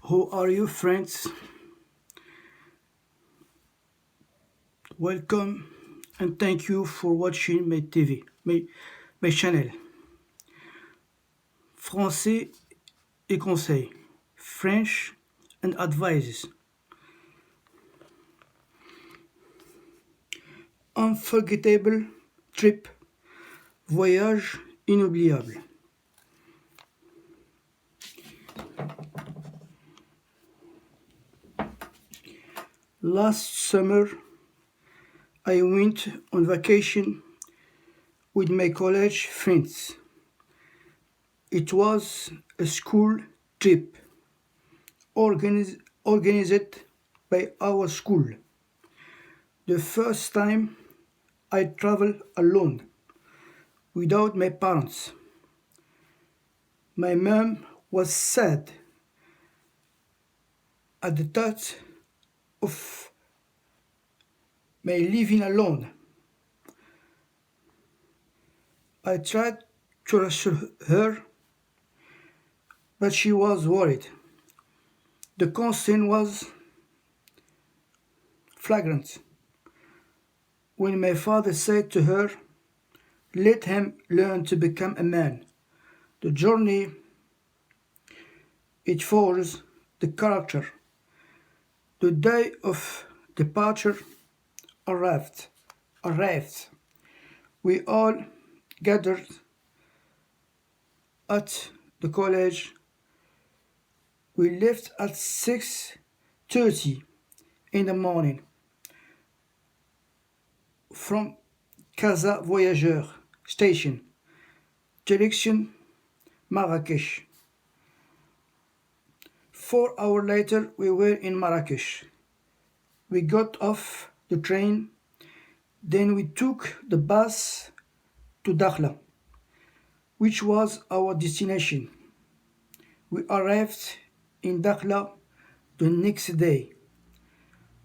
How are you, friends? Welcome and thank you for watching my TV, my channel. Français et conseils, French and advices. Unforgettable trip, voyage inoubliable. Last summer, I went on vacation with my college friends. It was a school trip organized by our school. The first time I traveled alone without my parents. My mom was sad at the thought of my living alone. I tried to reassure her, but she was worried. The concern was flagrant when my father said to her, "Let him learn to become a man." The journey it forges the character. The day of departure arrived. arrived. We all gathered at the college. We left at 6:30 in the morning from Casa Voyageur station, direction Marrakech. 4 hours later, we were in Marrakech. We got off the train, then we took the bus to Dakhla, which was our destination. We arrived in Dakhla the next day.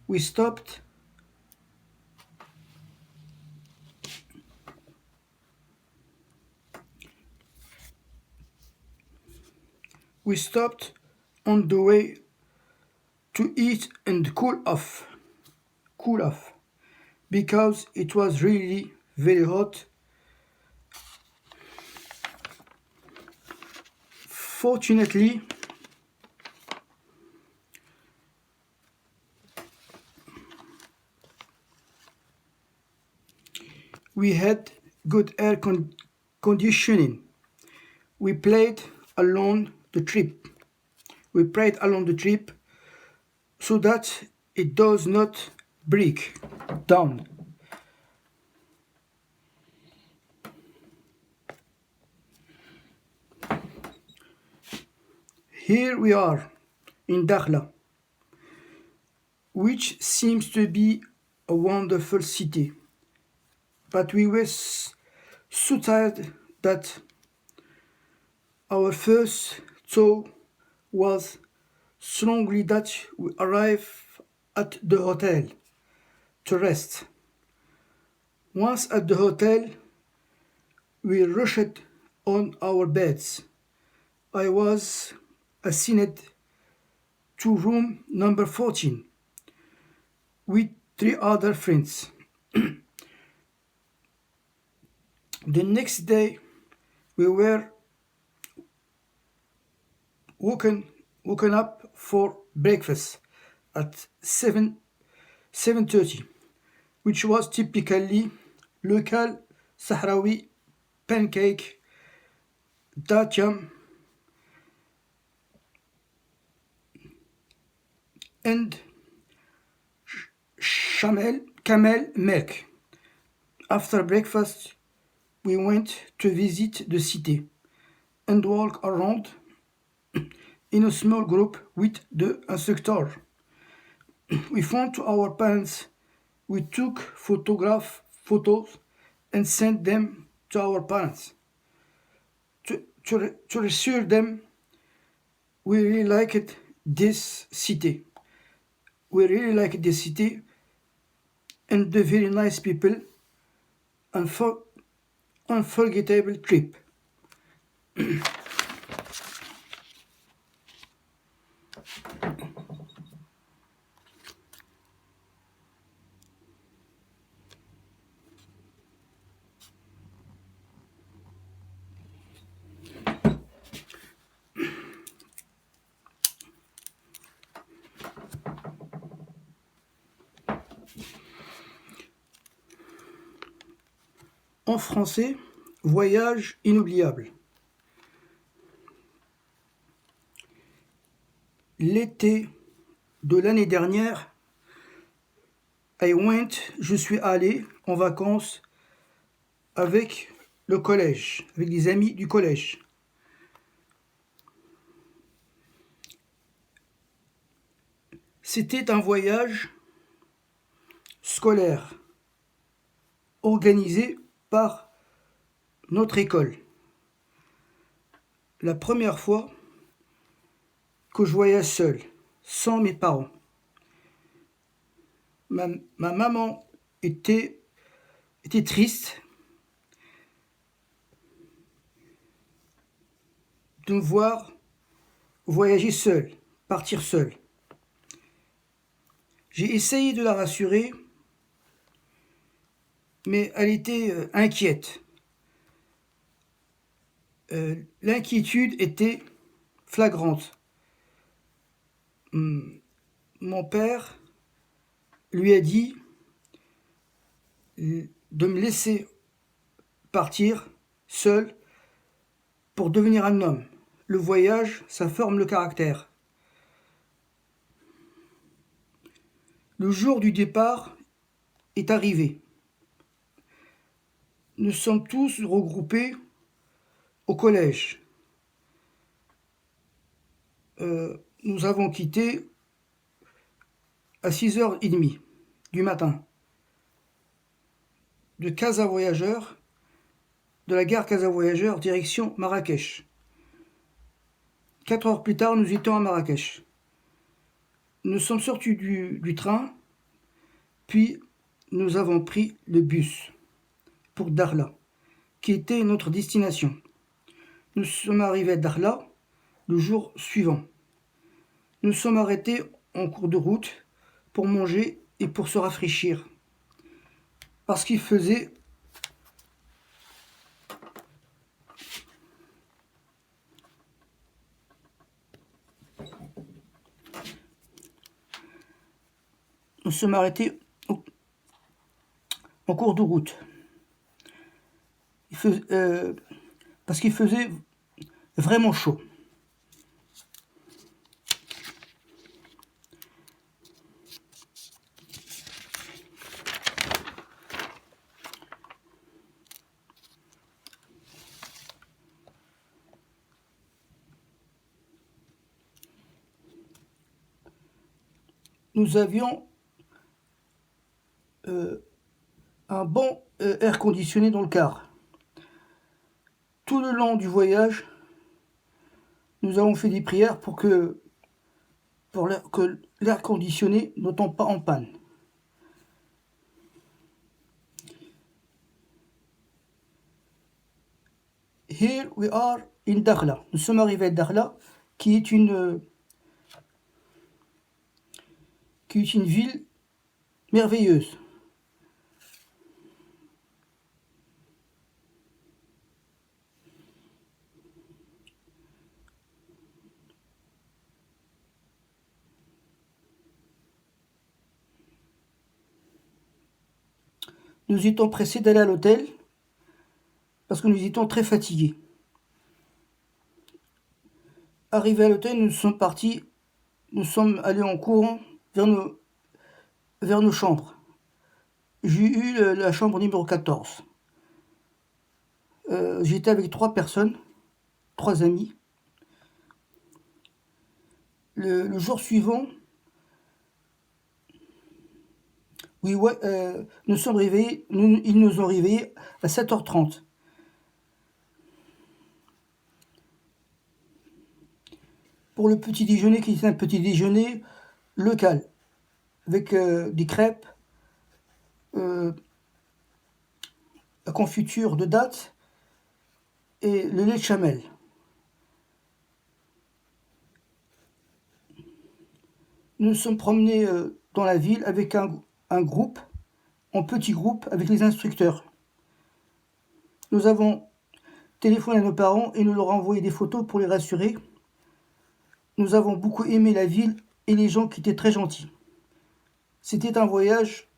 We stopped we stopped on the way to eat and cool off because it was really very hot. Fortunately, we had good air conditioning. We played along the trip. We prayed along the trip so that it does not break down. Here we are in Dakhla, which seems to be a wonderful city, but we were so tired that our first thought was strongly that we arrive at the hotel to rest. Once at the hotel, we rushed on our beds. I was assigned to room number 14 with 3 other friends. The next day, we were woken woken up for breakfast at 7:30, which was typically local Sahrawi pancake, datyam, and camel milk. After breakfast, we went to visit the city and walk around in a small group with the instructor. We phoned to our parents. We took photos and sent them to our parents to reassure them we really liked this city. We really liked this city and the very nice people and unforgettable trip. En français, voyage inoubliable. L'été de l'année dernière, je suis allé en vacances avec le collège, avec des amis du collège. C'était un voyage scolaire organisé par notre école. La première fois que je voyage seul, sans mes parents. Ma maman était triste de me voir voyager seul, partir seul. J'ai essayé de la rassurer, mais elle était inquiète. L'inquiétude était flagrante. Mon père lui a dit de me laisser partir seul pour devenir un homme. Le voyage, ça forme le caractère. Le jour du départ est arrivé. Nous sommes tous regroupés au collège. Nous avons quitté à 6h30 du matin de Casa Voyageurs, de la gare Casa Voyageurs, direction Marrakech. 4 heures plus tard, nous étions à Marrakech. Nous sommes sortis du train, puis nous avons pris le bus pour Dakhla, qui était notre destination. Nous sommes arrivés à Dakhla le jour suivant. Nous sommes arrêtés en cours de route pour manger et pour se rafraîchir. Parce qu'il faisait nous sommes arrêtés en cours de route. Parce qu'il faisait vraiment chaud. Nous avions un bon air conditionné dans le car. Tout le long du voyage, nous avons fait des prières pour que l'air conditionné ne tombe pas en panne. Here we are in Dakhla. Nous sommes arrivés à Dakhla, qui est une ville merveilleuse. Nous étions pressés d'aller à l'hôtel parce que nous étions très fatigués. Arrivés à l'hôtel, nous sommes allés en courant vers nos chambres. J'ai eu la chambre numéro 14. J'étais avec 3 personnes, 3 amis. Le jour suivant, ils nous ont réveillés à 7h30. Pour le petit déjeuner, qui était un petit déjeuner local, avec des crêpes, la confiture de dattes et le lait de chamel. Nous nous sommes promenés dans la ville avec un groupe, en petit groupe, avec les instructeurs. Nous avons téléphoné à nos parents et nous leur avons envoyé des photos pour les rassurer. Nous avons beaucoup aimé la ville et les gens qui étaient très gentils. C'était un voyage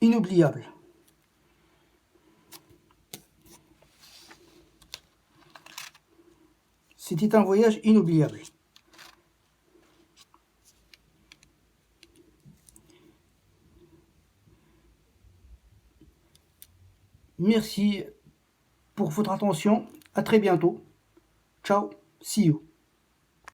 inoubliable. C'était un voyage inoubliable. Merci pour votre attention. À très bientôt. Ciao. See you.